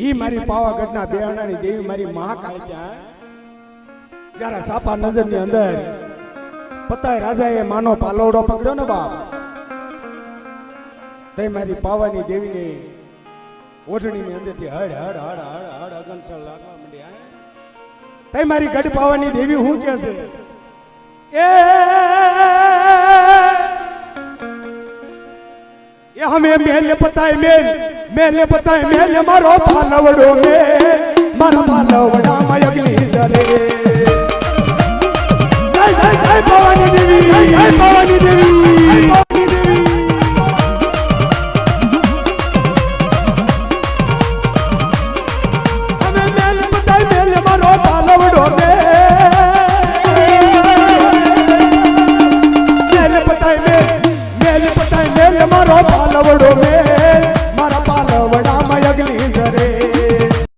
ઈ મારી પાવાગઢના બેહણાની દેવી મારી મહાકાળી છે। જ્યારે સાપા નજરની અંદર પતાય રાજાએ માનો પાલોડો પકડ્યો ને બાપ, તે મારી પાવાની દેવીને ઓઢણીની અંદરથી હડ હડ હડ હડ હડ અગનસળ લાગવા માંડ્યા। તે મારી ગઢ પાવાની દેવી હું કે છે એ હમે મેલે પતાય મેલે પતાય મેલે મારો પાલવડો મારા પાલવડા માં અગ્નિ ધરે। જય જય જય ભવાની દેવી, જય ભવાની દેવી।